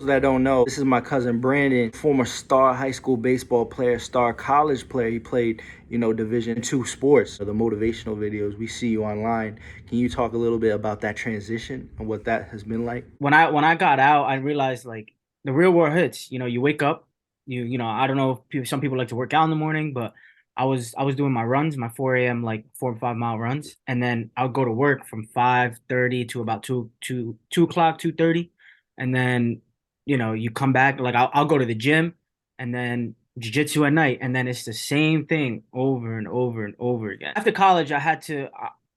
those that don't know, this is my cousin Brandon, former star high school baseball player, star college player. He played, Division II sports. The motivational videos we see you online. Can you talk a little bit about that transition and what that has been like? When I got out, I realized like the real world hits. You wake up, I don't know if some people like to work out in the morning, but I was doing my runs, my 4 a.m. like 4 or 5 mile runs, and then I'll go to work from 5:30 to about 2 o'clock, 2:30, and then you come back like I'll go to the gym, and then jujitsu at night, and then it's the same thing over and over and over again. After college, I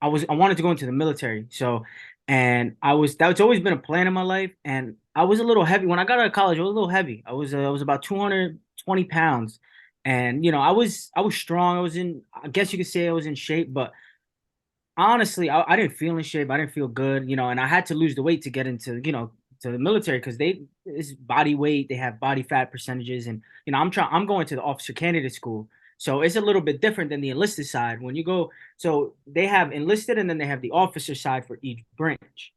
wanted to go into the military, so and that's always been a plan in my life. And I was a little heavy when I got out of college. I was a little heavy. I was about 220 pounds, and I was strong. I guess you could say I was in shape, but honestly, I didn't feel in shape. I didn't feel good, and I had to lose the weight to get into to the military because it's body weight. They have body fat percentages, and I'm going to the officer candidate school. So it's a little bit different than the enlisted side. When you go, so they have enlisted and then they have the officer side for each branch.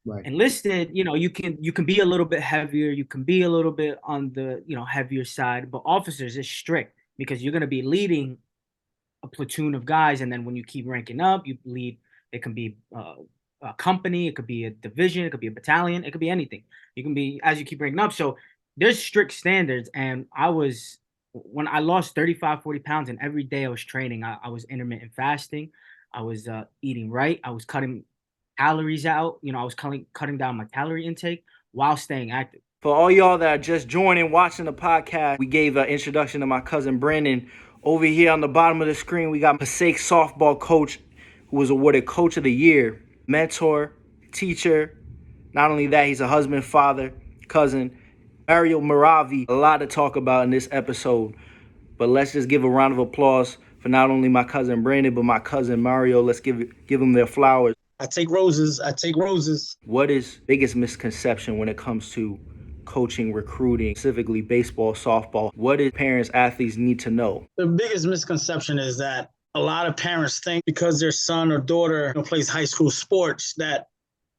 Right. Enlisted, you can be a little bit heavier, you can be a little bit on the heavier side, but officers is strict because you're going to be leading a platoon of guys, and then when you keep ranking up, you lead. It can be a company, it could be a division, it could be a battalion, it could be anything. You can be as you keep ranking up. So there's strict standards, and when I lost 35, 40 pounds, and every day I was training, I was intermittent fasting, I was eating right, I was cutting calories out. I was cutting down my calorie intake while staying active. For all y'all that are just joining, watching the podcast, we gave an introduction to my cousin Brandon. Over here on the bottom of the screen, we got Passaic softball coach who was awarded Coach of the Year, mentor, teacher. Not only that, he's a husband, father, cousin. Mario Maravi, a lot to talk about in this episode. But let's just give a round of applause for not only my cousin Brandon, but my cousin Mario. Let's give them their flowers. I take roses. I take roses. What is biggest misconception when it comes to coaching, recruiting, specifically baseball, softball? What do parents, athletes need to know? The biggest misconception is that a lot of parents think because their son or daughter plays high school sports that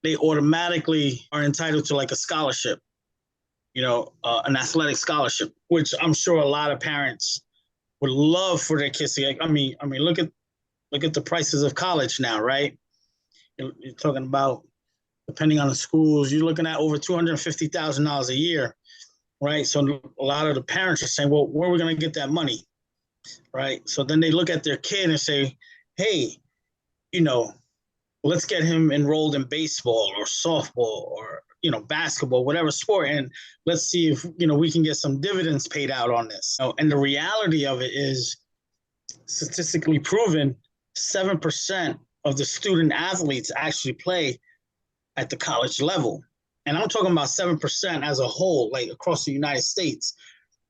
they automatically are entitled to like a scholarship, an athletic scholarship, which I'm sure a lot of parents would love for their kids to get. Look at the prices of college now, right? You're talking about, depending on the schools, you're looking at over $250,000 a year, right? So a lot of the parents are saying, well, where are we going to get that money, right? So then they look at their kid and say, hey, let's get him enrolled in baseball or softball or, basketball, whatever sport. And let's see if, we can get some dividends paid out on this. And the reality of it is statistically proven 7% of the student athletes actually play at the college level. And I'm talking about 7% as a whole, like across the United States.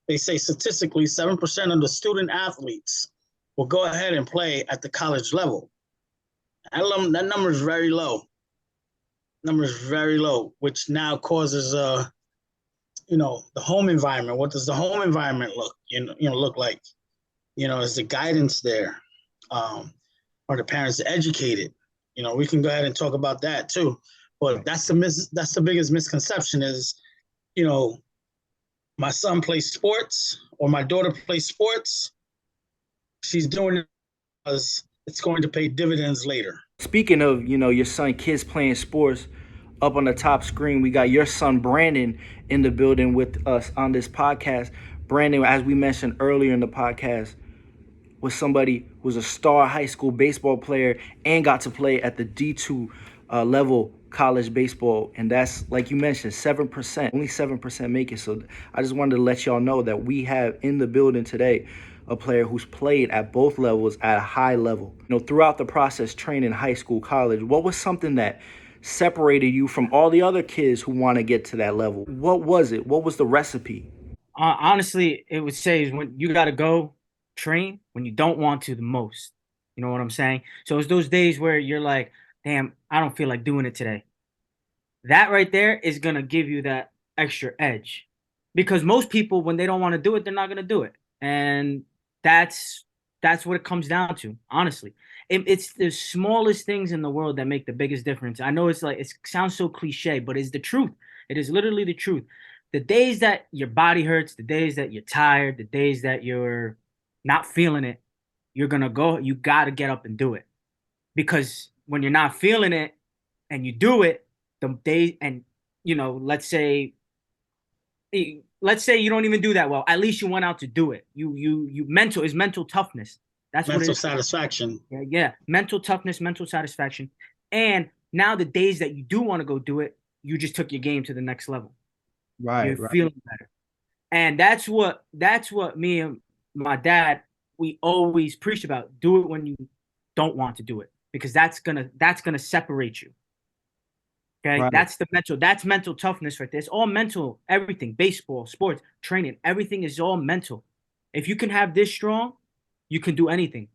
They say statistically 7% of the student athletes will go ahead and play at the college level. That number is very low. Number is very low, which now causes the home environment. What does the home environment look like? Is the guidance there? Are the parents educated? We can go ahead and talk about that too. But that's the biggest misconception is, my son plays sports or my daughter plays sports. She's doing it because it's going to pay dividends later. Speaking of, your son, kids playing sports, up on the top screen, we got your son Brandon in the building with us on this podcast. Brandon, as we mentioned earlier in the podcast, was somebody who was a star high school baseball player and got to play at the D2 level college baseball. And that's, like you mentioned, 7%. Only 7% make it. So I just wanted to let y'all know that we have in the building today a player who's played at both levels at a high level. Throughout the process, training high school, college, what was something that separated you from all the other kids who want to get to that level? What was it? What was the recipe? Honestly, it would say is when you got to go train when you don't want to the most. You know what I'm saying? So it's those days where you're like, damn, I don't feel like doing it today. That right there is going to give you that extra edge. Because most people, when they don't want to do it, they're not going to do it. And that's what it comes down to, honestly. It's the smallest things in the world that make the biggest difference. I know it sounds so cliche, but it's the truth. It is literally the truth. the days that your body hurts, the days that you're tired, the days that you're not feeling it, you got to get up and do it. Because when you're not feeling it and you do it, the day, and let's say you don't even do that well, at least you went out to do it. You mental toughness. That's what it Mental is. satisfaction. Yeah, mental toughness, mental satisfaction. And now the days that you do want to go do it, you just took your game to the next level. You're feeling better. And that's what me and my dad, we always preach about. Do it when you don't want to do it, because that's gonna separate you. Okay, Right. That's mental toughness right there. It's all mental. Everything, baseball, sports, training, everything is all mental. If you can have this strong, you can do anything.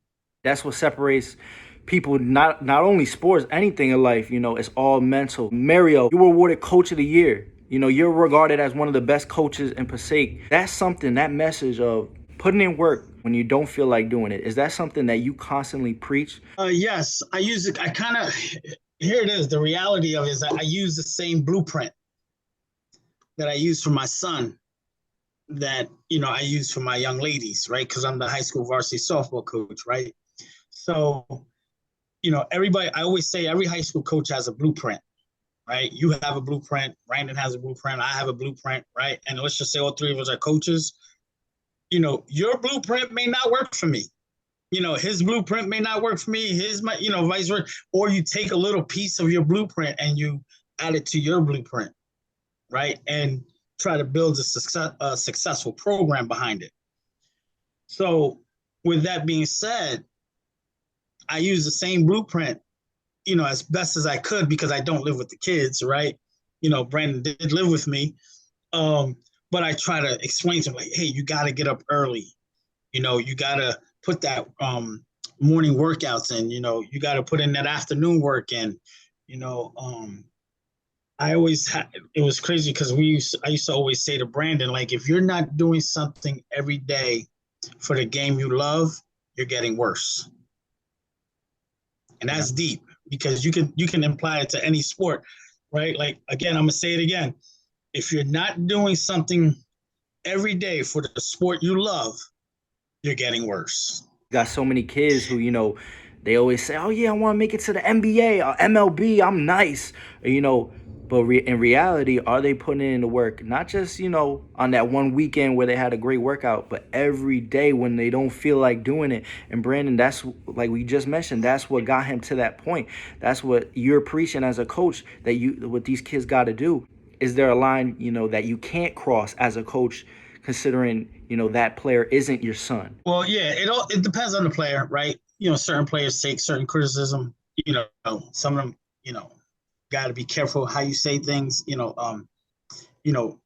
That's what separates people, not only sports, anything in life. It's all mental. Mario, you were awarded Coach of the Year. You're regarded as one of the best coaches in Passaic. That's something, that message of putting in work when you don't feel like doing it. Is that something that you constantly preach? Yes, I use it. Here it is. The reality of it is I use the same blueprint that I use for my son that, I use for my young ladies, right? Because I'm the high school varsity softball coach, right? So, everybody, I always say every high school coach has a blueprint, right? You have a blueprint. Brandon has a blueprint. I have a blueprint, right? And let's just say all three of us are coaches. Your blueprint may not work for me. His blueprint may not work for me. Vice versa. Or you take a little piece of your blueprint and you add it to your blueprint, right? And try to build a successful program behind it. So with that being said, I use the same blueprint, as best as I could, because I don't live with the kids, right? Brandon did live with me. But I try to explain to him, like, hey, you got to get up early. You got to put that morning workouts in. You got to put in that afternoon work in. It was crazy because I used to always say to Brandon, like, if you're not doing something every day for the game you love, you're getting worse. And that's deep, because you can imply it to any sport, right? Like, again, I'm gonna say it again. If you're not doing something every day for the sport you love, you're getting worse. Got so many kids who, they always say, oh yeah, I want to make it to the NBA or MLB. I'm nice. But in reality, are they putting in the work? Not just, on that one weekend where they had a great workout, but every day when they don't feel like doing it. And Brandon, that's like we just mentioned, that's what got him to that point. That's what you're preaching as a coach, what these kids got to do. Is there a line, that you can't cross as a coach, considering, that player isn't your son? Well, yeah, it depends on the player, right? Certain players take certain criticism. Some of them, got to be careful how you say things.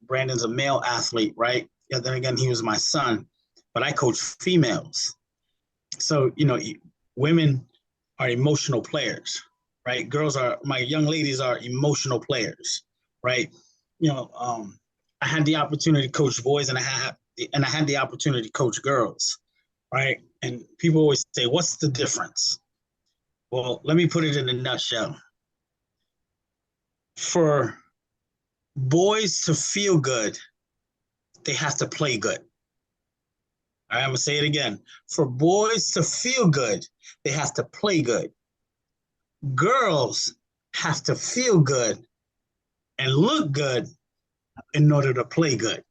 Brandon's a male athlete, right? Yeah, then again, he was my son, but I coach females. So, women are emotional players, right? My young ladies are emotional players, right? I had the opportunity to coach boys, and I had the opportunity to coach girls, right? And people always say, what's the difference? Well, let me put it in a nutshell. For boys to feel good, they have to play good. All right, I'm going to say it again. For boys to feel good, they have to play good. Girls have to feel good and look good in order to play good.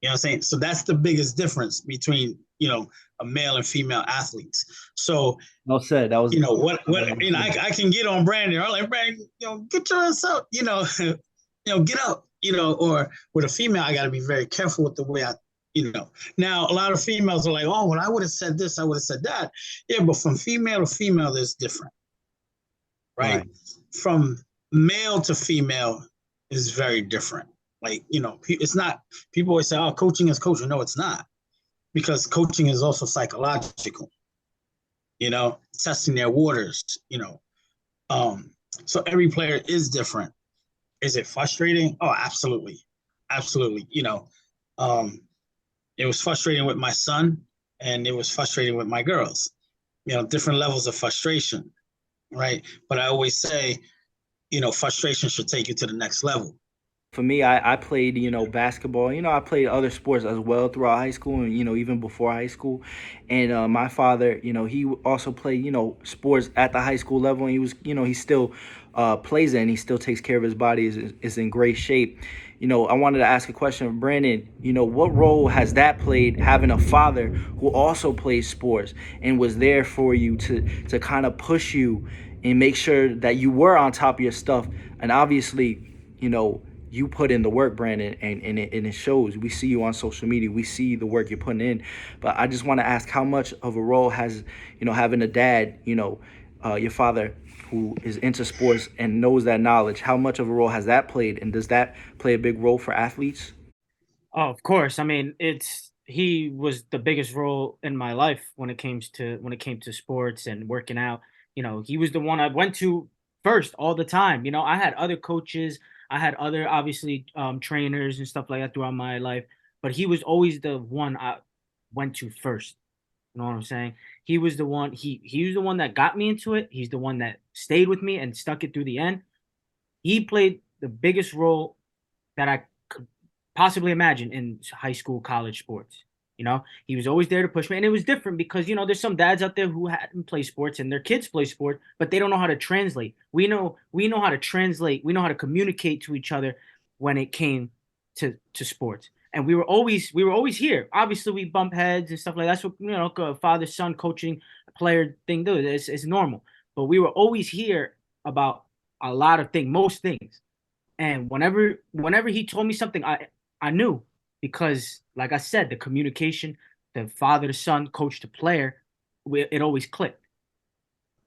You know what I'm saying? So that's the biggest difference between, a male and female athletes. So, Well said. That was, I can get on Brandon. I'm like, Brandon, get your ass up, get up, or with a female, I got to be very careful with the way Now, a lot of females are like, oh, well, I would have said this, I would have said that. Yeah, but from female to female, there's different, right? From male to female is very different. Like, it's not, people always say, oh, coaching is coaching. No, it's not. Because coaching is also psychological, testing their waters, So every player is different. Is it frustrating? Oh, absolutely. Absolutely. It was frustrating with my son, and it was frustrating with my girls, different levels of frustration, right? But I always say, frustration should take you to the next level. For me, I played, basketball. I played other sports as well throughout high school and, even before high school. And my father, he also played, sports at the high school level. And he was, he still plays it and he still takes care of his body, is in great shape. I wanted to ask a question of Brandon. What role has that played, having a father who also plays sports and was there for you to kind of push you and make sure that you were on top of your stuff? And obviously, you put in the work, Brandon, and it shows. We see you on social media. We see the work you're putting in. But I just want to ask, how much of a role has, having a dad, your father, who is into sports and knows that knowledge, how much of a role has that played? And does that play a big role for athletes? Oh, of course. I mean, he was the biggest role in my life when it came to sports and working out. He was the one I went to first all the time. I had other coaches, I had other obviously trainers and stuff like that throughout my life, but he was always the one I went to first. You know what I'm saying? He was the one that got me into it. He's the one that stayed with me and stuck it through the end. He played the biggest role that I could possibly imagine in high school, college sports. He was always there to push me. And it was different because, there's some dads out there who hadn't played sports and their kids play sport, but they don't know how to translate. We know how to translate. We know how to communicate to each other when it came to sports. And we were always here. Obviously, we bump heads and stuff like that. That's what, father son coaching player thing do. It's normal. But we were always here about a lot of things, most things. And whenever he told me something, I knew, because, like I said, the communication, the father to son, coach to player, it always clicked.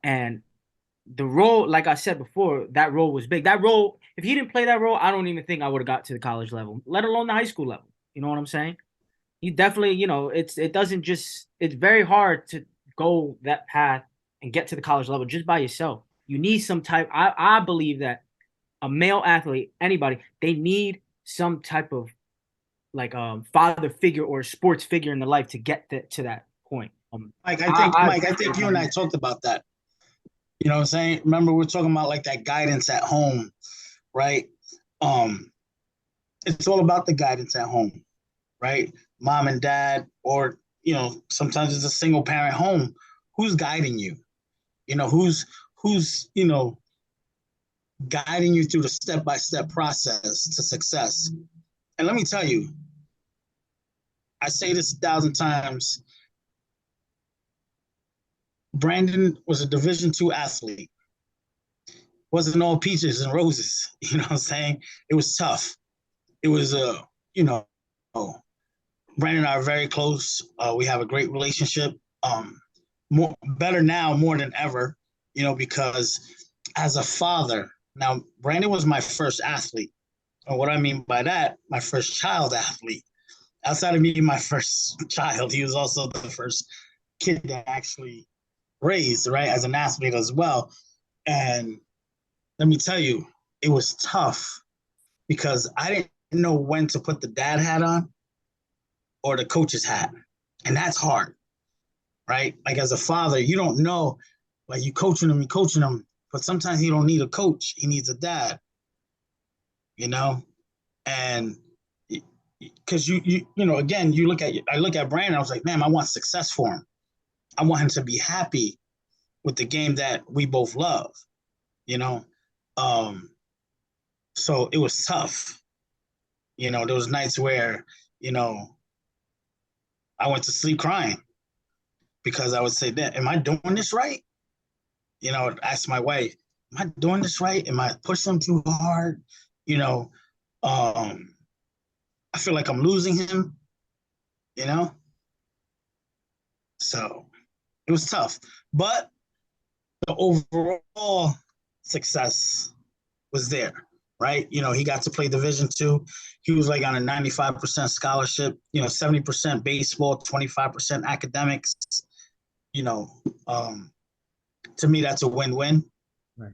And the role, like I said before, that role was big. That role, if he didn't play that role, I don't even think I would have got to the college level, let alone the high school level. You know what I'm saying? He definitely, it's very hard to go that path and get to the college level just by yourself. You need some type. I believe that a male athlete, anybody, they need some type of like father figure or sports figure in their life to get to that point. Mike, I think you and I talked about that. You know what I'm saying? Remember, we are talking about like that guidance at home, right? It's all about the guidance at home, right? Mom and dad, or sometimes it's a single parent home. Who's guiding you? Who's guiding you through the step-by-step process to success. And let me tell you, I say this 1,000 times, Brandon was a Division II athlete. Wasn't all peaches and roses, you know what I'm saying? It was tough. It was, Brandon and I are very close. We have a great relationship. Better now more than ever, because as a father, now Brandon was my first athlete. And what I mean by that, my first child athlete. Outside of me, my first child, he was also the first kid that actually raised, right, as an athlete as well. And let me tell you, it was tough because I didn't know when to put the dad hat on or the coach's hat. And that's hard, right? Like as a father, you don't know, like you coaching him, but sometimes he don't need a coach. He needs a dad, and because again, I look at Brandon, I was like, man, I want success for him. I want him to be happy with the game that we both love, so it was tough. There was nights where, I went to sleep crying because I would say, am I doing this right? Ask my wife, am I doing this right? Am I pushing him too hard? I feel like I'm losing him, So it was tough. But the overall success was there, right? He got to play Division II. He was like on a 95% scholarship, 70% baseball, 25% academics. To me, that's a win-win, Right.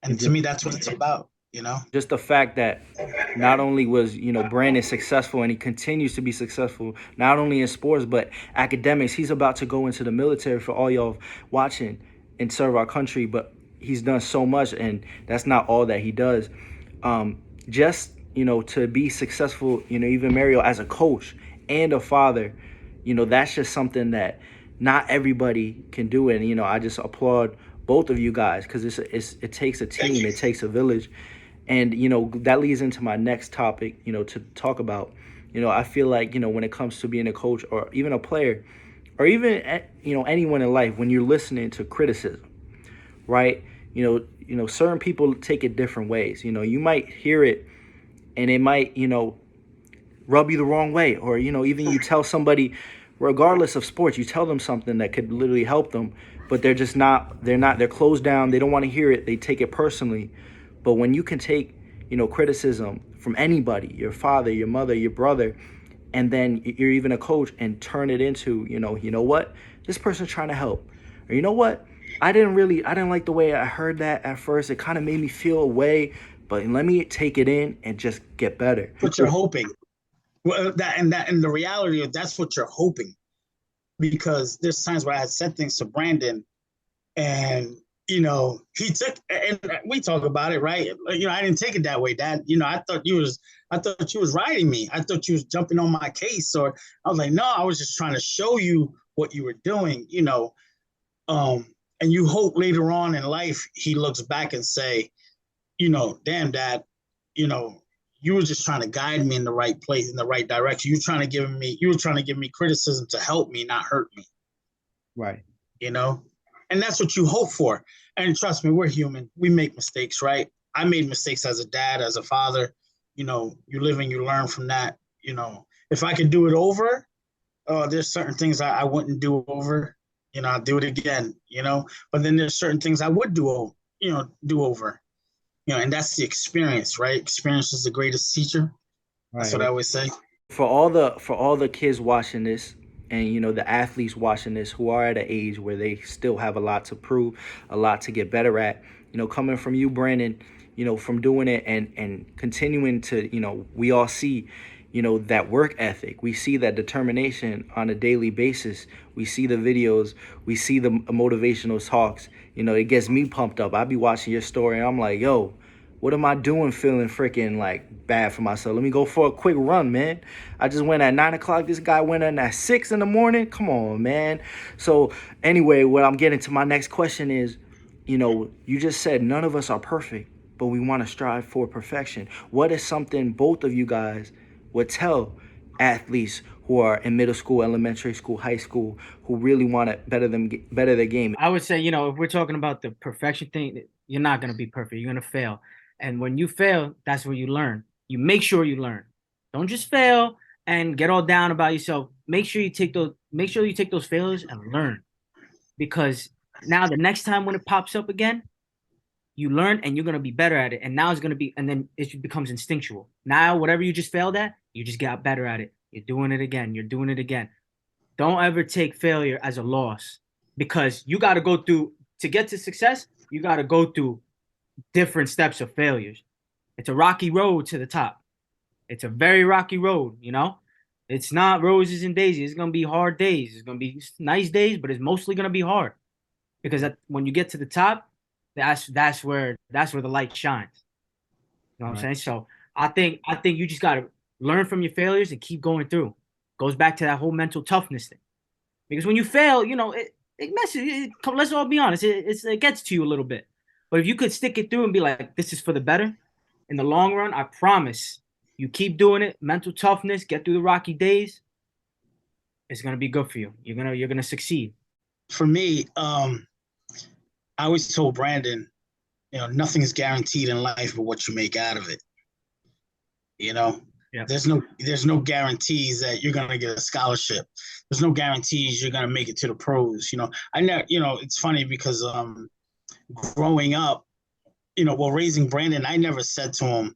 And to me, that's what it's about, Just the fact that not only was, Brandon successful and he continues to be successful, not only in sports, but academics. He's about to go into the military for all y'all watching and serve our country, but he's done so much, and that's not all that he does. just, to be successful, even Mario as a coach and a father, that's just something that not everybody can do. And, I just applaud both of you guys, because it takes a team, it takes a village. And, that leads into my next topic, to talk about. I feel like, when it comes to being a coach or even a player, or even, anyone in life, when you're listening to criticism, right? Certain people take it different ways. You might hear it and it might, rub you the wrong way. Or, even you tell somebody, regardless of sports, you tell them something that could literally help them, but they're closed down. They don't want to hear it. They take it personally. But when you can take, criticism from anybody, your father, your mother, your brother, and then you're even a coach, and turn it into, what? This person's trying to help. Or you know what? I didn't like the way I heard that at first. It kind of made me feel a way, but let me take it in and just get better. What you're hoping. Well, and the reality of that's what you're hoping, because there's times where I had said things to Brandon, and he took, and we talk about it, right? I didn't take it that way, Dad. I thought you was riding me. I thought you was jumping on my case, or I was like, no, I was just trying to show you what you were doing, and you hope later on in life he looks back and say, damn, Dad, you were just trying to guide me in the right place, in the right direction. You were trying to give me criticism to help me, not hurt me. Right. And that's what you hope for. And trust me, we're human. We make mistakes, right? I made mistakes as a dad, as a father. You live and you learn from that. If I could do it over, there's certain things I wouldn't do over. I'd do it again, but then there's certain things I would do over. And that's the experience, right? Experience is the greatest teacher. That's what I always say. For all the kids watching this, and the athletes watching this, who are at an age where they still have a lot to prove, a lot to get better at, coming from you, Brandon, from doing it and continuing to, we all see, that work ethic. We see that determination on a daily basis. We see the videos, we see the motivational talks. It gets me pumped up. I be watching your story and I'm like, yo, what am I doing feeling freaking like bad for myself? Let me go for a quick run, man. I just went at 9 o'clock. This guy went in at 6 in the morning. Come on, man. So anyway, what I'm getting to my next question is, you just said none of us are perfect, but we want to strive for perfection. What is something both of you guys would tell athletes who are in middle school, elementary school, high school, who really want to better their game? I would say, if we're talking about the perfection thing, you're not going to be perfect. You're going to fail. And when you fail, that's where you learn. You make sure you learn. Don't just fail and get all down about yourself. Make sure you take those failures and learn. Because now the next time when it pops up again, you learn and you're going to be better at it. And now and then it becomes instinctual. Now, whatever you just failed at, you just got better at it. You're doing it again. You're doing it again. Don't ever take failure as a loss, because you got to go through, to get to success, you got to go through different steps of failures. It's a rocky road to the top. It's a very rocky road, It's not roses and daisies. It's going to be hard days. It's going to be nice days, but it's mostly going to be hard. Because when you get to the top, that's where the light shines. You know what I'm saying? So I think you just got to learn from your failures and keep going through. Goes back to that whole mental toughness thing. Because when you fail, it messes. Let's all be honest. It gets to you a little bit. But if you could stick it through and be like, this is for the better, in the long run, I promise, you keep doing it, mental toughness, get through the rocky days, it's gonna be good for you. You're gonna succeed. For me, I always told Brandon, nothing is guaranteed in life but what you make out of it. Yeah. There's no guarantees that you're gonna get a scholarship. There's no guarantees you're gonna make it to the pros. I know. It's funny because growing up, raising Brandon, I never said to him,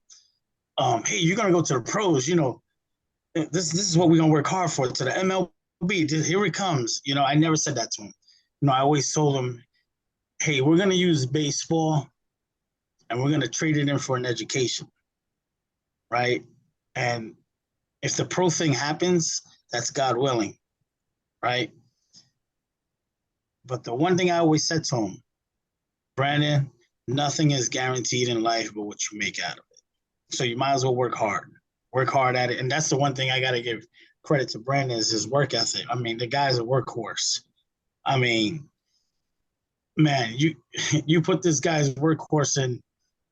hey, you're gonna go to the pros. This is what we're gonna work hard for, to the MLB. Here it comes. I never said that to him. I always told him, hey, we're gonna use baseball, and we're gonna trade it in for an education, right? And if the pro thing happens, that's God willing, right? But the one thing I always said to him, Brandon, nothing is guaranteed in life but what you make out of it. So you might as well work hard. Work hard at it. And that's the one thing I got to give credit to Brandon is his work ethic. I mean, the guy's a workhorse. I mean, man, you put this guy's workhorse in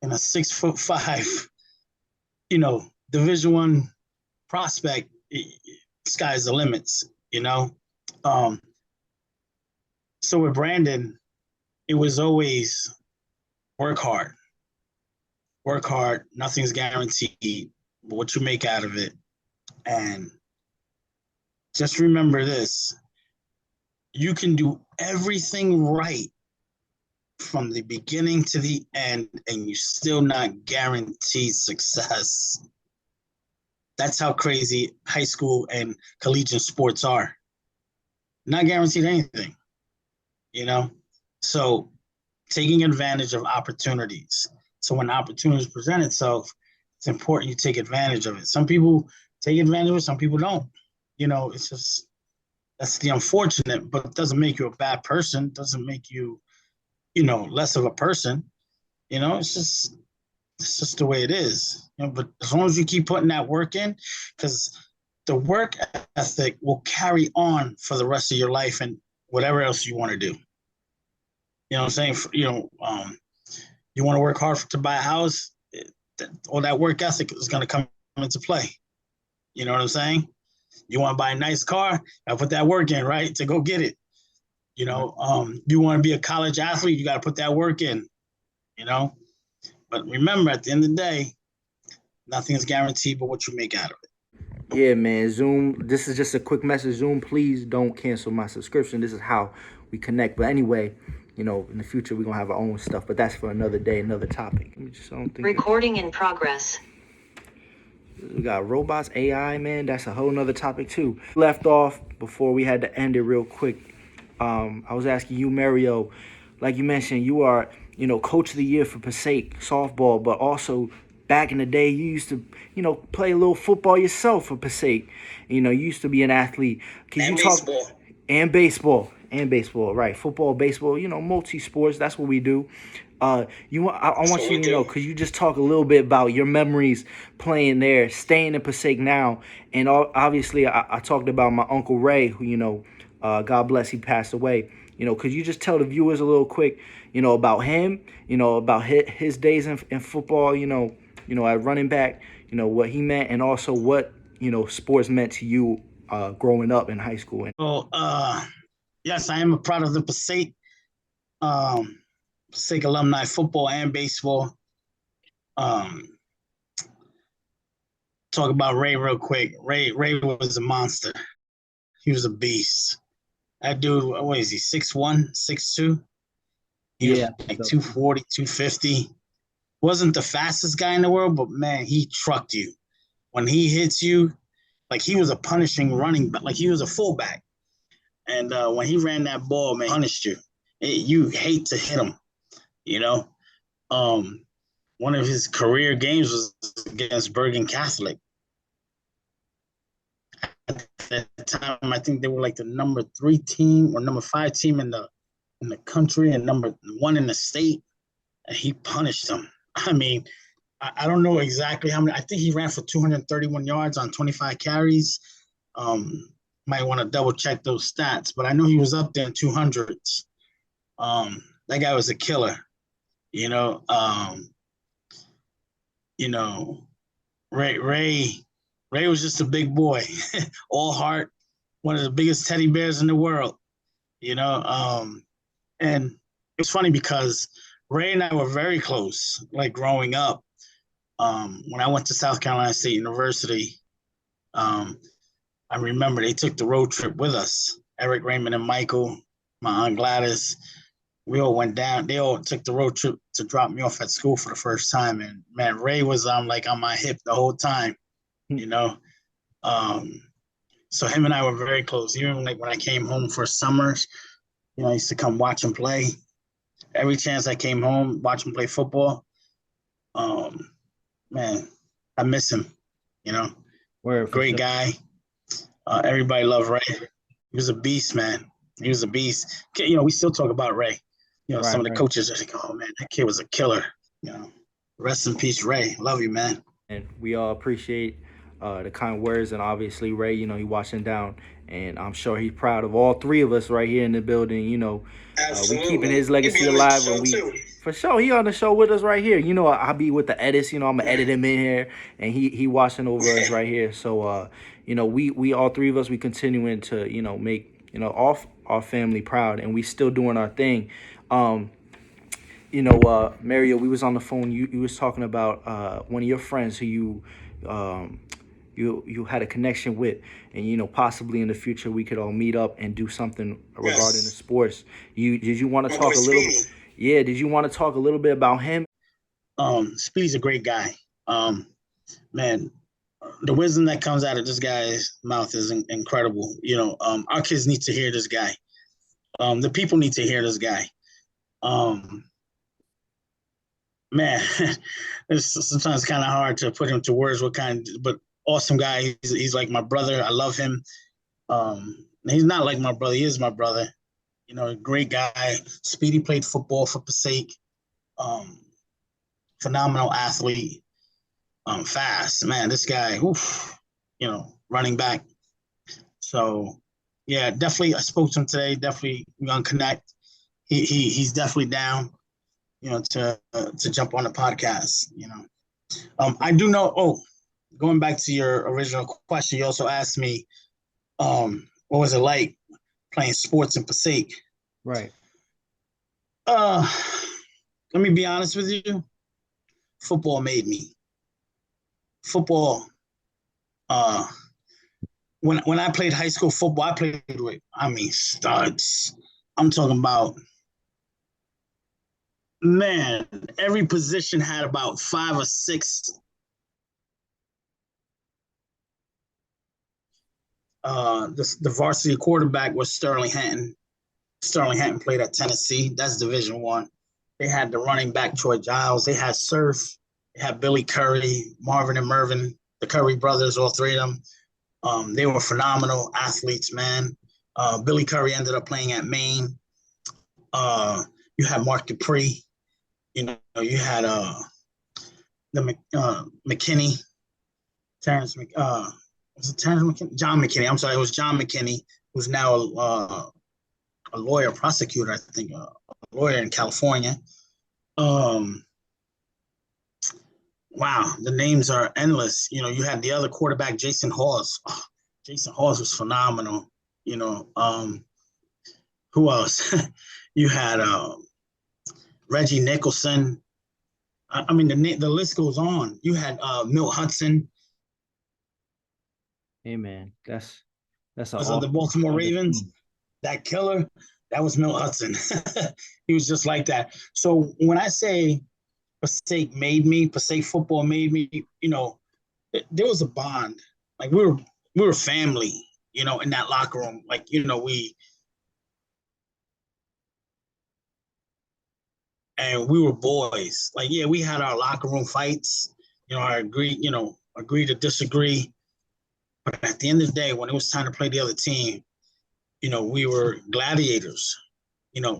a 6'5", Division I prospect, sky's the limits, Um, so with Brandon, it was always work hard. Work hard, nothing's guaranteed, but what you make out of it. And just remember this, you can do everything right from the beginning to the end, and you still not guaranteed success. That's how crazy high school and collegiate sports are. Not guaranteed anything, So taking advantage of opportunities. So when opportunities present itself, it's important you take advantage of it. Some people take advantage of it, some people don't. It's just, that's the unfortunate, but it doesn't make you a bad person. It doesn't make you, less of a person. It's just the way it is. But as long as you keep putting that work in, because the work ethic will carry on for the rest of your life and whatever else you want to do. You know what I'm saying? You want to work hard to buy a house, all that work ethic is going to come into play. You know what I'm saying? You want to buy a nice car, I put that work in, right, to go get it. You want to be a college athlete, you got to put that work in, But remember, at the end of the day, nothing is guaranteed but what you make out of it. Yeah, man. Zoom, this is just a quick message. Zoom, please don't cancel my subscription. This is how we connect. But anyway, in the future, we're going to have our own stuff. But that's for another day, another topic. Recording in progress. We got robots, AI, man. That's a whole nother topic, too. Left off before we had to end it real quick. I was asking you, Mario, like you mentioned, you are, coach of the year for Passaic softball, but also back in the day, you used to, play a little football yourself for Passaic. You used to be an athlete. And baseball. And baseball, right? Football, baseball, multi-sports. That's what we do. I want you to know, could you just talk a little bit about your memories playing there, staying in Passaic now? And obviously, I talked about my Uncle Ray, who, God bless, he passed away. Could you just tell the viewers a little quick, about him, about his days in football, at running back, what he meant, and also what, sports meant to you growing up in high school? Yes, I am a product of the Passaic alumni, football and baseball. Talk about Ray real quick. Ray was a monster. He was a beast. That dude, what is he, 6'1", 6'2"? He was like 240, 250. Wasn't the fastest guy in the world, but man, he trucked you. When he hits you, like he was a punishing running back, like he was a fullback. And when he ran that ball, man, he punished you. You hate to hit him, One of his career games was against Bergen Catholic. At that time, I think they were like the number 3 team or number 5 team in the country and number 1 in the state, and he punished them. I mean, I don't know exactly how many. I think he ran for 231 yards on 25 carries. Might want to double check those stats, but I know he was up there in 200s. That guy was a killer. Ray was just a big boy, all heart, one of the biggest teddy bears in the world, and it was funny because Ray and I were very close, like growing up. When I went to South Carolina State University, I remember they took the road trip with us. Eric, Raymond, and Michael, my Aunt Gladys, we all went down. They all took the road trip to drop me off at school for the first time. And man, Ray was like on my hip the whole time, So him and I were very close. Even like when I came home for summers, I used to come watch him play. Every chance I came home, watch him play football. Man, I miss him, Great guy. Everybody loved Ray. He was a beast, man. He was a beast. We still talk about Ray. Some of the coaches are like, oh, man, that kid was a killer. Rest in peace, Ray. Love you, man. And we all appreciate the kind words, and obviously Ray, he watching down, and I'm sure he's proud of all three of us right here in the building. We keeping his legacy alive, and we for sure he on the show with us right here. I'll be with the edits. I'm gonna edit him in here, and he watching over us right here. So we all three of us, we continuing to make all our family proud, and we still doing our thing. Mario, we was on the phone. You was talking about one of your friends who you had a connection with, and possibly in the future we could all meet up and do something regarding the sports. Did you want to talk a little? Yeah, did you want to talk a little bit about him? Speedy's a great guy. Man, the wisdom that comes out of this guy's mouth is incredible. Our kids need to hear this guy. The people need to hear this guy. Man, it's sometimes kind of hard to put into words but awesome guy. He's like my brother. I love him. He's not like my brother. He is my brother. A great guy. Speedy played football for Passaic. Phenomenal athlete. Fast, man. This guy, running back. So, yeah, definitely. I spoke to him today. Definitely, we're gonna connect. He's definitely down. To jump on the podcast. I do know. Oh, going back to your original question, you also asked me, what was it like playing sports in Passaic? Right. Let me be honest with you. Football made me. Football. When I played high school football, I played with, studs. I'm talking about. Man, every position had about 5 or 6. The varsity quarterback was Sterling Hatton. Sterling Hatton played at Tennessee. That's Division I. They had the running back Troy Giles. They had Surf. They had Billy Curry, Marvin and Mervin, the Curry brothers, all three of them. They were phenomenal athletes, man. Billy Curry ended up playing at Maine. You had Mark Dupree. You had McKinney, Terrence was it Terrence McKinney? John McKinney. I'm sorry, it was John McKinney, who's now a lawyer, prosecutor, I think, a lawyer in California. Wow, the names are endless. You had the other quarterback, Jason Hawes. Oh, Jason Hawes was phenomenal. Who else? You had Reggie Nicholson. The list goes on. You had Milt Hudson. Hey man, that's of the Baltimore Ravens. That killer, that was Milt Hudson. He was just like that. So when I say Passaic football made me, there was a bond. Like we were family, in that locker room. Like, we were boys. Like, yeah, we had our locker room fights. I agree to disagree. But at the end of the day, when it was time to play the other team, we were gladiators. You're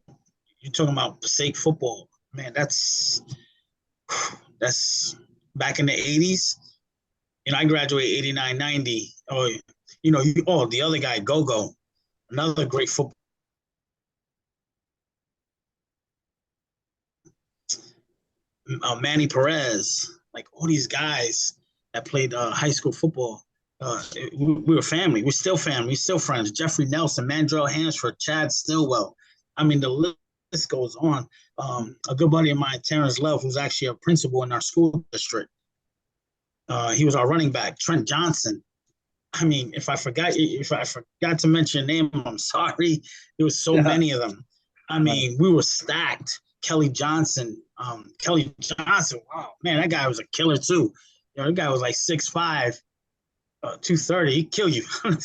talking about Passaic football. Man, that's back in the 80s. I graduated 89, 90. The other guy, Go-Go, another great football. Manny Perez, like all these guys that played high school football. We were family. We're still family. We're still friends. Jeffrey Nelson, Mandrell Hansford, Chad Stillwell. The list goes on. A good buddy of mine, Terrence Love, who's actually a principal in our school district. He was our running back. Trent Johnson. If I forgot to mention a name, I'm sorry. There was so many of them. We were stacked. Kelly Johnson. Wow, man, that guy was a killer too. That guy was like 6'5". 230, he'd kill you. I've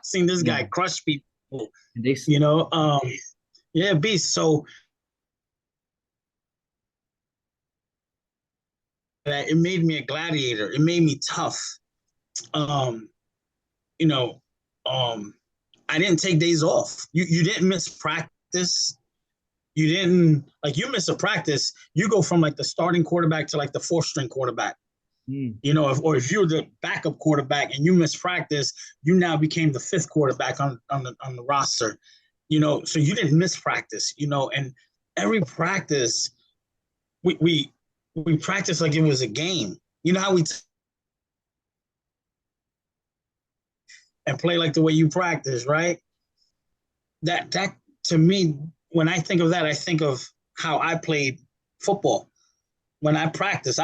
seen this guy crush people. Yeah, beast. So it made me a gladiator. It made me tough. I didn't take days off. You didn't miss practice. You didn't you miss a practice. You go from like the starting quarterback to like the 4th string quarterback. You know, if you're the backup quarterback and you miss practice, you now became the fifth quarterback on the roster. You know, so you didn't miss practice. You know, and every practice, we practice like it was a game. You know how and play like the way you practice, right? That to me, when I think of that, I think of how I played football. When I practice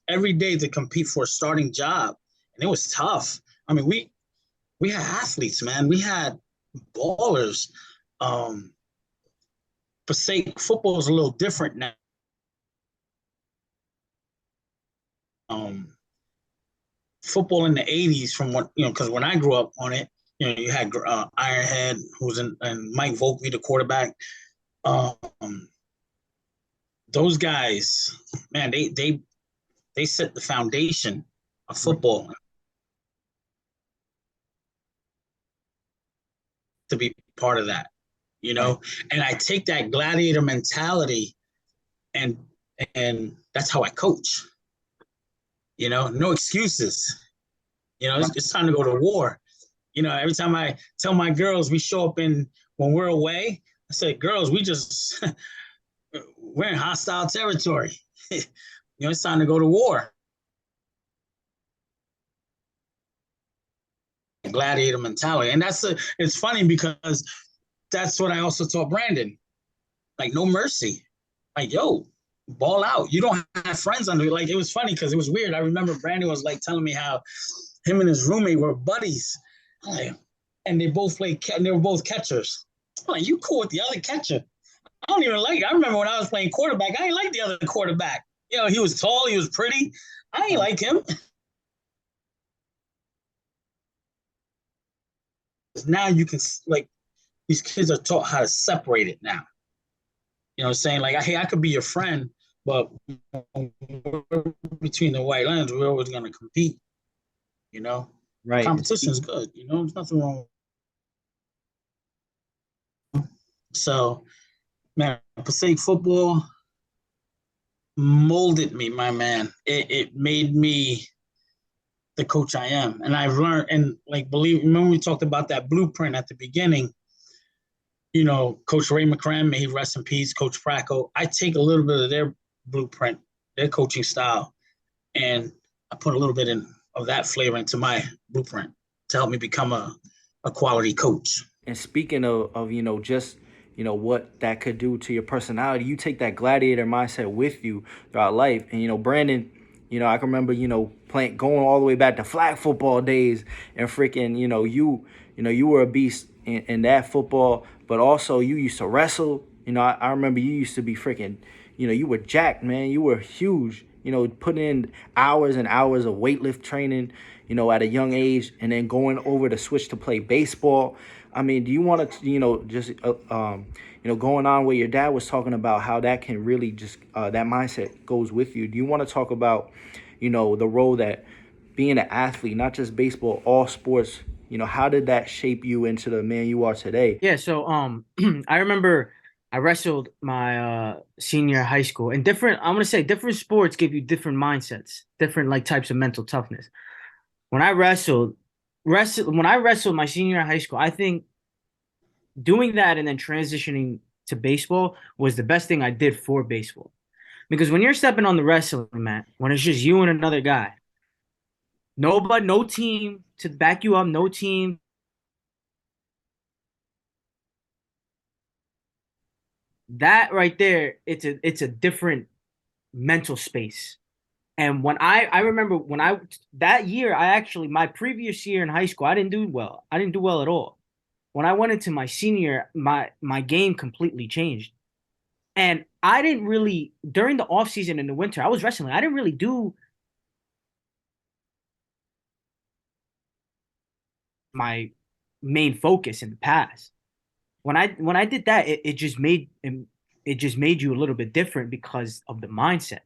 every day to compete for a starting job, and it was tough. I mean, we had athletes, man. We had ballers. Passaic football is a little different now. Football in the '80s, from what because when I grew up on it, you had Ironhead, who's and Mike Volpe, the quarterback. Those guys, man, they set the foundation of football to be part of that, And I take that gladiator mentality, and that's how I coach. No excuses. It's time to go to war. Every time I tell my girls we show up when we're away, I say, girls, we're in hostile territory. It's time to go to war. Gladiator mentality. And it's funny because that's what I also taught Brandon. Like, no mercy. Like, yo, ball out. You don't have friends under it. Like, it was funny because it was weird. I remember Brandon was like telling me how him and his roommate were buddies. And they both played, and they were both catchers. I'm like, you cool with the other catcher? I don't even like it. I remember when I was playing quarterback, I didn't like the other quarterback. He was tall, he was pretty. I didn't like him. Now you can, like, these kids are taught how to separate it now. Saying like, hey, I could be your friend, but between the white lines, we're always going to compete. Right. Competition is good. There's nothing wrong. So, man, Passaic football molded me, my man. It made me the coach I am. And I've learned, and like, remember we talked about that blueprint at the beginning, Coach Ray McCram, may he rest in peace, Coach Pracco. I take a little bit of their blueprint, their coaching style, and I put a little bit of that flavor into my blueprint to help me become a quality coach. And speaking of just what that could do to your personality, you take that gladiator mindset with you throughout life. And Brandon, I can remember going all the way back to flag football days, and freaking you were a beast in that football, but also you used to wrestle. I remember you used to be freaking, you were jacked, man. You were huge. Putting in hours and hours of weightlift training, at a young age, and then going over to switch to play baseball. I mean, do you want to, just, going on where your dad was talking about how that can really just, that mindset goes with you. Do you want to talk about, the role that being an athlete, not just baseball, all sports, how did that shape you into the man you are today? Yeah. So, I remember I wrestled my senior high school, and different sports give you different mindsets, different like types of mental toughness. When I wrestled my senior high school, I think doing that and then transitioning to baseball was the best thing I did for baseball. Because when you're stepping on the wrestling mat, when it's just you and another guy, no team to back you up, no team. That right there, it's a different mental space. And when I remember that year, my previous year in high school, I didn't do well. I didn't do well at all. When I went into my senior, my game completely changed. And I didn't really, during the off season in the winter, I was wrestling. I didn't really do my main focus in the past. When I did that, it just made you a little bit different because of the mindset.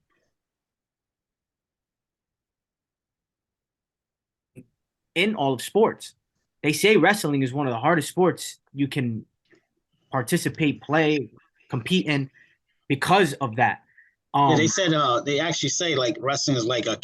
In all of sports, they say wrestling is one of the hardest sports you can participate, play, compete in because of that. Yeah, they said they actually say like wrestling is like a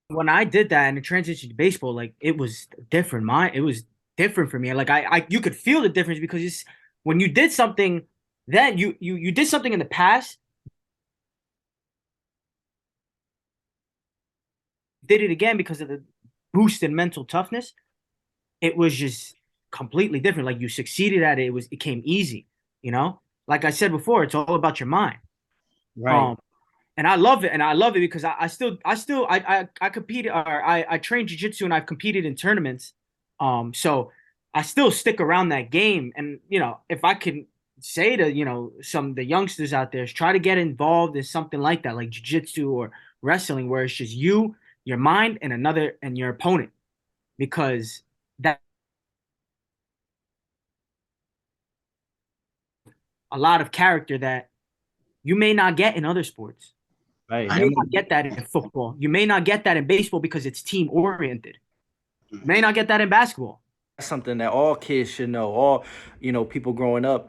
when I did that and it transitioned to baseball, like it was different. It was different for me. Like you could feel the difference because it's when you did something, then you did something in the past, did it again because of the boost in mental toughness. It was just completely different. Like you succeeded at it. It came easy. You know, like I said before, it's all about your mind. Right. Um, and I love it. And I love it because I competed or I trained jujitsu and I've competed in tournaments. So I still stick around that game. And you know, if I can say to some of the youngsters out there, is try to get involved in something like that, like jujitsu or wrestling, where it's just you, your mind, and your opponent, because that a lot of character that you may not get in other sports. Right. You may not get that in football. You may not get that in baseball because it's team oriented. You may not get that in basketball. That's something that all kids should know. All people growing up,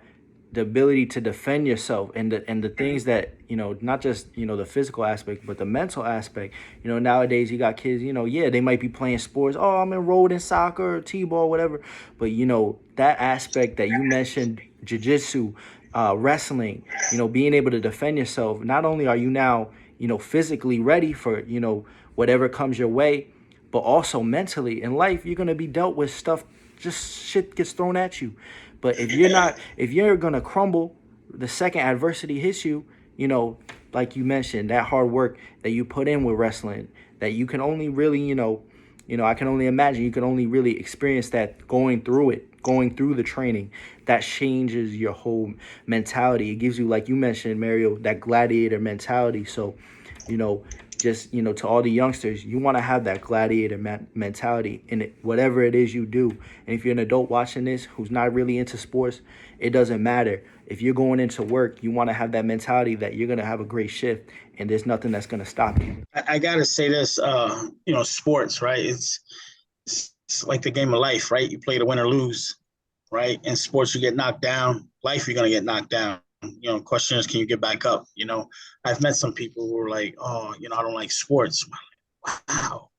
the ability to defend yourself and the things that not just the physical aspect, but the mental aspect. Nowadays you got kids. Yeah, they might be playing sports. Oh, I'm enrolled in soccer, t-ball, whatever. But that aspect that you mentioned, jiu-jitsu, wrestling. Being able to defend yourself. Not only are you now physically ready for whatever comes your way, but also mentally in life you're going to be dealt with stuff, just shit gets thrown at you. But if you're going to crumble the second adversity hits you, like you mentioned, that hard work that you put in with wrestling, that you can only really I can only imagine you can only really experience that going through the training. That changes your whole mentality. It gives you, like you mentioned, Mario, that gladiator mentality. So you know just to all the youngsters, you want to have that gladiator mentality in it, whatever it is you do. And if you're an adult watching this who's not really into sports, it doesn't matter. If you're going into work, you want to have that mentality that you're going to have a great shift and there's nothing that's going to stop you. I gotta say this, sports, right? It's like the game of life, right? You play to win or lose, right? In sports, you get knocked down. Life, you're gonna get knocked down. Question is, can you get back up? I've met some people who are like, oh, I don't like sports. Like, wow,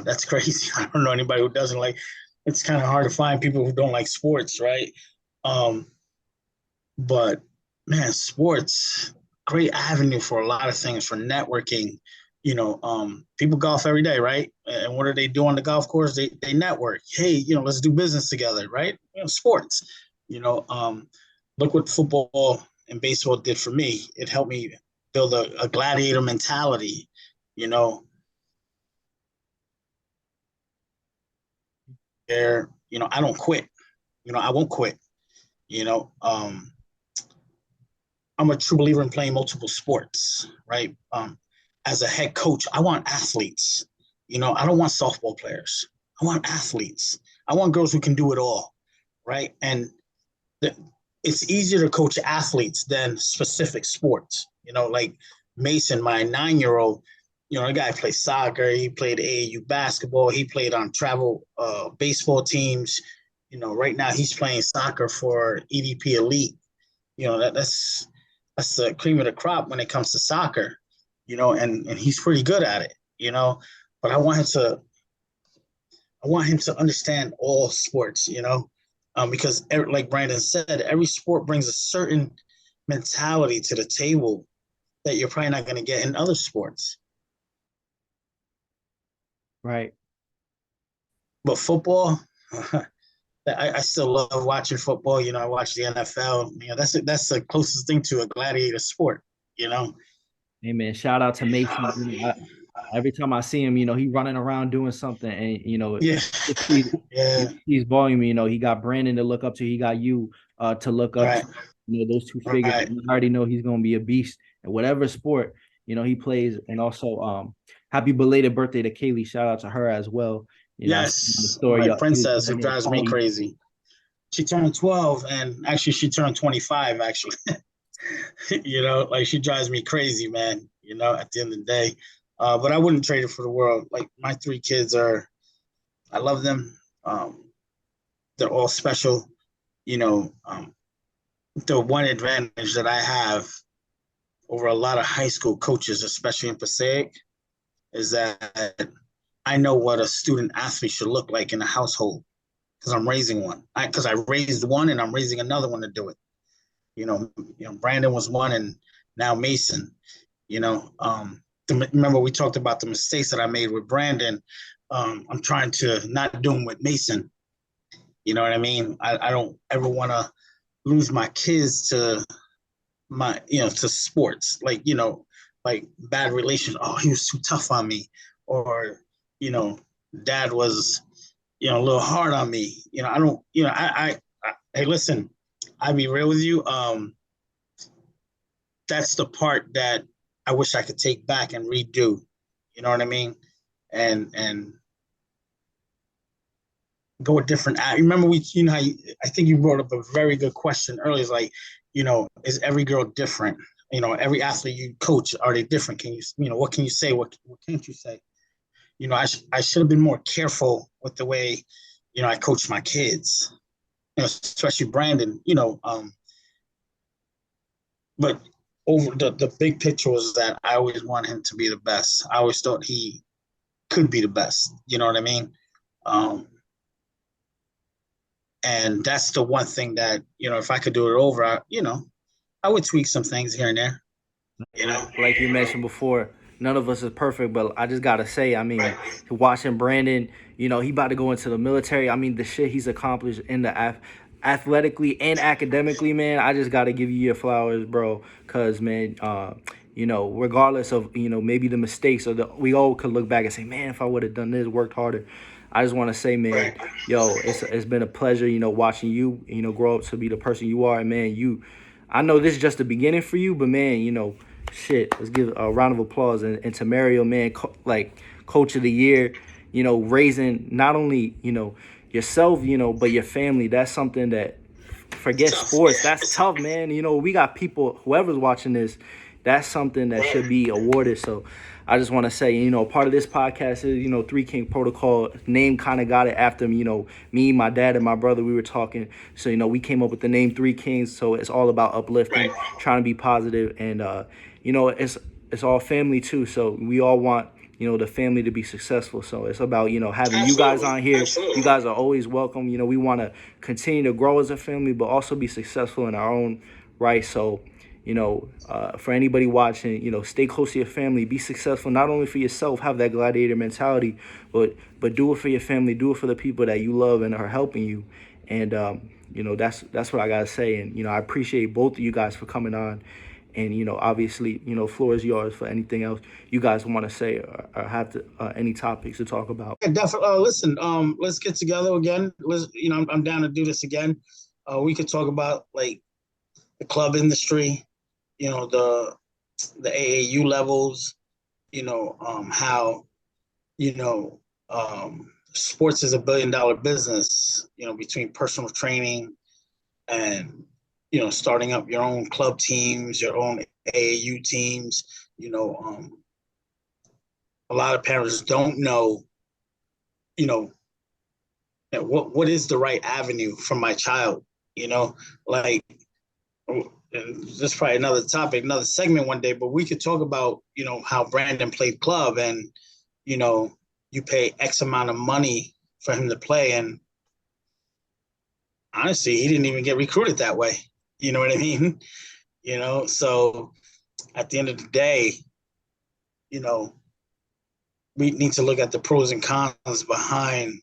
that's crazy. I don't know anybody who doesn't like. It's kind of hard to find people who don't like sports, right? Um, but man, sports, great avenue for a lot of things, for networking. People golf every day, right? And what do they do on the golf course? They network. Hey, let's do business together, right? Sports. Look what football and baseball did for me. It helped me build a gladiator mentality. Where I don't quit. I won't quit. You know, um, I'm a true believer in playing multiple sports, right? As a head coach, I want athletes. I don't want softball players. I want athletes. I want girls who can do it all, right? And it's easier to coach athletes than specific sports. Like Mason, my 9-year-old, the guy plays soccer. He played AAU basketball. He played on travel baseball teams. Right now he's playing soccer for EDP Elite. That's the cream of the crop when it comes to soccer. And he's pretty good at it. But I want him to understand all sports. Because like Brandon said, every sport brings a certain mentality to the table that you're probably not going to get in other sports. Right. But football, I still love watching football. I watch the NFL. That's the closest thing to a gladiator sport. Hey man, shout out to Mason. Every time I see him, he running around doing something, and Yeah, yeah, he's volume. He got Brandon to look up to. He got you to look up right, to. Those two figures. right. You already know he's gonna be a beast in whatever sport he plays. And also, happy belated birthday to Kaylee. Shout out to her as well. I seen the Yes, story. my She was princess who having a drives me party. crazy. She turned 12, and actually she turned 25. Actually, like she drives me crazy, man. At the end of the day, but I wouldn't trade it for the world. Like my 3 kids I love them. They're all special. The one advantage that I have over a lot of high school coaches, especially in Passaic, is that I know what a student athlete should look like in a household because I'm raising one. Because I raised one and I'm raising another one to do it. Brandon was one, and now Mason. Remember we talked about the mistakes that I made with Brandon. I'm trying to not do them with Mason. You know what I mean? I don't ever want to lose my kids to to sports, like bad relations. Oh, he was too tough on me, or dad was a little hard on me. I don't. Hey, listen, I'll be real with you. That's the part that I wish I could take back and redo. You know what I mean? And go a different. Remember I think you brought up a very good question earlier. It's like, is every girl different? Every athlete you coach, are they different? Can you, what can you say? What can't you say? I should have been more careful with the way, I coach my kids, especially Brandon, but over the big picture was that I always wanted him to be the best. I always thought he could be the best. You know what I mean? And that's the one thing that, if I could do it over, I would tweak some things here and there. Like you mentioned before, none of us is perfect, but I just gotta say, I mean, watching Brandon, he about to go into the military. I mean, the shit he's accomplished in the athletically and academically, man. I just gotta give you your flowers, bro. Cause man, regardless of maybe the mistakes we all could look back and say, man, if I would have done this, worked harder. I just want to say, man, it's been a pleasure, watching you, grow up to be the person you are, and man, I know this is just the beginning for you, but man, shit, let's give a round of applause and to Mario, man, coach of the year, raising not only yourself, but your family. That's something that forget sports. That's tough, man. We got people, whoever's watching this, that's something that should be awarded. So I just want to say, part of this podcast is, Three King Protocol. Name kind of got it after, me, my dad, and my brother. We were talking. So, we came up with the name Three Kings. So it's all about uplifting, trying to be positive, and, it's all family too. So we all want, the family to be successful. So it's about, having you guys on here. Absolutely. You guys are always welcome. We want to continue to grow as a family, but also be successful in our own right. So, for anybody watching, stay close to your family, be successful, not only for yourself, have that gladiator mentality, but do it for your family, do it for the people that you love and are helping you. And, that's what I got to say. And, I appreciate both of you guys for coming on. And, obviously, floor is yours for anything else you guys want to say or have any topics to talk about. Yeah, definitely. Listen, let's get together again. I'm down to do this again. We could talk about like the club industry, the AAU levels, how, sports is $1 billion business, between personal training and, starting up your own club teams, your own AAU teams. A lot of parents don't know, what is the right avenue for my child, like, and this is probably another topic, another segment one day, but we could talk about, how Brandon played club and, you pay X amount of money for him to play. And honestly, he didn't even get recruited that way. You know what I mean? So at the end of the day, we need to look at the pros and cons behind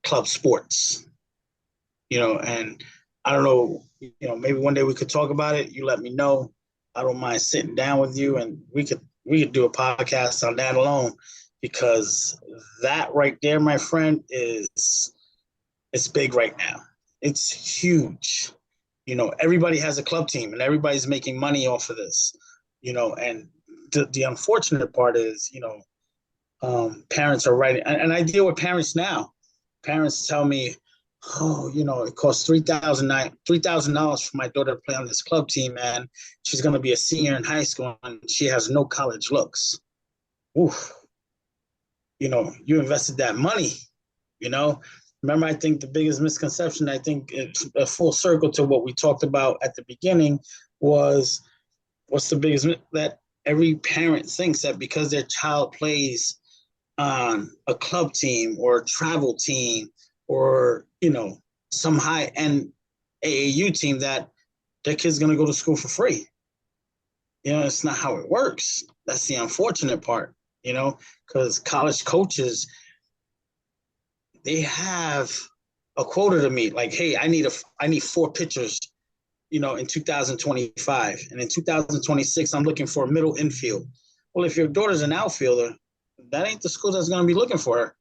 club sports, and I don't know, maybe one day we could talk about it. You let me know. I don't mind sitting down with you and we could do a podcast on that alone, because that right there, my friend, it's big right now. It's huge. Everybody has a club team and everybody's making money off of this, and the unfortunate part is, parents are writing, and I deal with parents now. Parents tell me, oh, it costs $3,000 for my daughter to play on this club team, and she's going to be a senior in high school and she has no college looks. Oof. You invested that money, Remember, I think the biggest misconception, I think it's a full circle to what we talked about at the beginning, was what's the biggest, that every parent thinks that because their child plays on a club team or a travel team or, some high-end AAU team that their kid's going to go to school for free. It's not how it works. That's the unfortunate part, because college coaches, they have a quota to meet. Like, hey, I need 4 pitchers, in 2025. And in 2026, I'm looking for a middle infield. Well, if your daughter's an outfielder, that ain't the school that's going to be looking for her.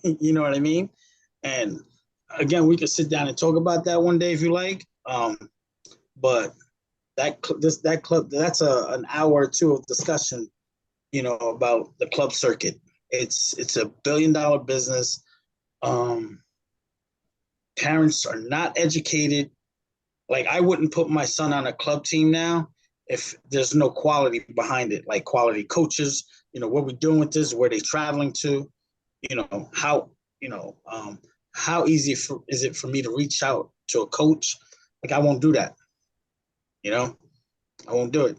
You know what I mean? And again, we could sit down and talk about that one day if you like. But that club, that's an hour or two of discussion, about the club circuit. It's a $1 billion business. Parents are not educated. Like, I wouldn't put my son on a club team now if there's no quality behind it, like quality coaches, what we're doing with this, where they traveling to, how easy is it for me to reach out to a coach? Like, I won't do that. I won't do it.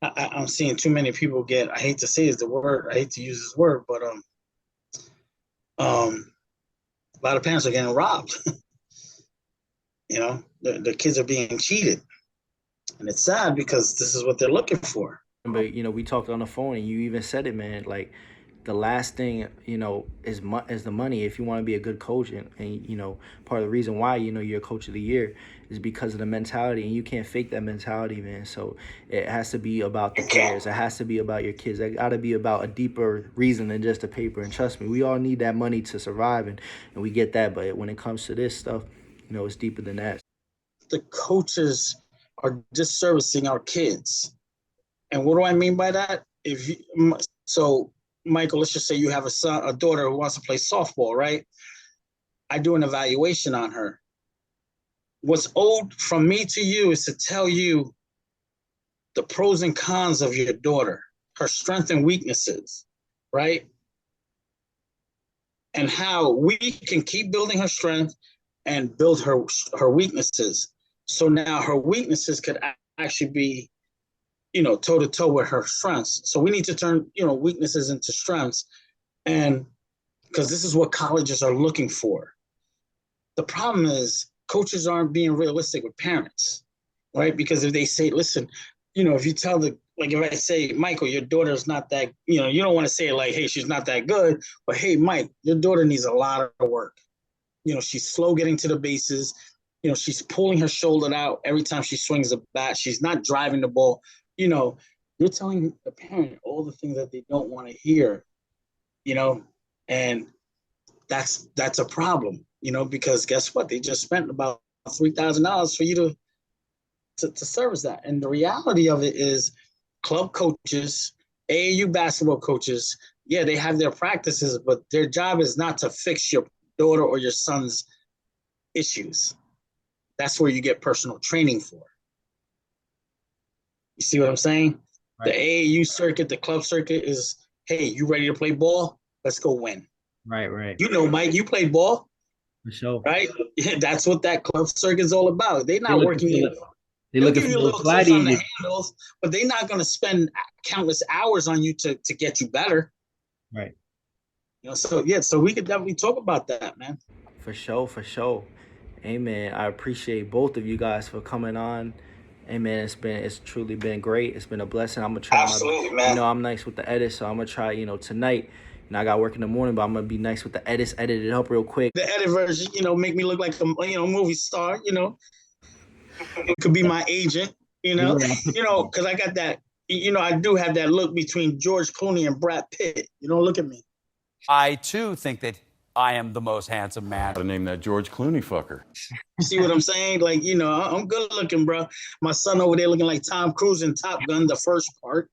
I'm seeing too many people get, I hate to say the word, I hate to use this word, but a lot of parents are getting robbed. The kids are being cheated. And it's sad because this is what they're looking for. But, we talked on the phone and you even said it, man. Like, the last thing, is the money. If you want to be a good coach, and part of the reason why, you're a coach of the year is because of the mentality, and you can't fake that mentality, man. So it has to be about the players. It has to be about your kids. It got to be about a deeper reason than just the paper. And trust me, we all need that money to survive, and we get that. But when it comes to this stuff, it's deeper than that. The coaches are disservicing our kids. And what do I mean by that? So Michael, let's just say you have a daughter who wants to play softball, right? I do an evaluation on her. What's owed from me to you is to tell you the pros and cons of your daughter, her strengths and weaknesses, right? And how we can keep building her strength and build her weaknesses. So now her weaknesses could actually be, toe to toe with her strengths. So we need to turn, weaknesses into strengths. And because this is what colleges are looking for. The problem is coaches aren't being realistic with parents, right? Because if they say, listen, if you tell if I say, Michael, your daughter's not that, you don't want to say it like, hey, she's not that good, but hey, Mike, your daughter needs a lot of work. She's slow getting to the bases. She's pulling her shoulder out every time she swings the bat. She's not driving the ball. You're telling the parent all the things that they don't want to hear, and that's a problem, because guess what? They just spent about $3,000 for you to service that. And the reality of it is club coaches, AAU basketball coaches, yeah, they have their practices, but their job is not to fix your daughter or your son's issues. That's where you get personal training for. You see what I'm saying? Right. The AAU circuit, the club circuit is, hey, you ready to play ball? Let's go win. Right. Mike, you played ball. For sure. Right? That's what that club circuit is all about. They're not working. They're looking for little tips on the handles, but they're not going to spend countless hours on you to get you better. Right. So we could definitely talk about that, man. For sure. Hey, man, I appreciate both of you guys for coming on. Hey, man, it's truly been great. It's been a blessing. I'm gonna try. Absolutely, man. I'm nice with the edit, so I'm gonna try. Tonight. I got work in the morning, but I'm gonna be nice with the edits. Edit it up real quick. The edit version, make me look like a movie star. It could be my agent. Because I got that. I do have that look between George Clooney and Brad Pitt. Look at me. I too think that I am the most handsome man. Gotta name that George Clooney fucker. You see what I'm saying? Like, I'm good looking, bro. My son over there looking like Tom Cruise in Top Gun, the first part.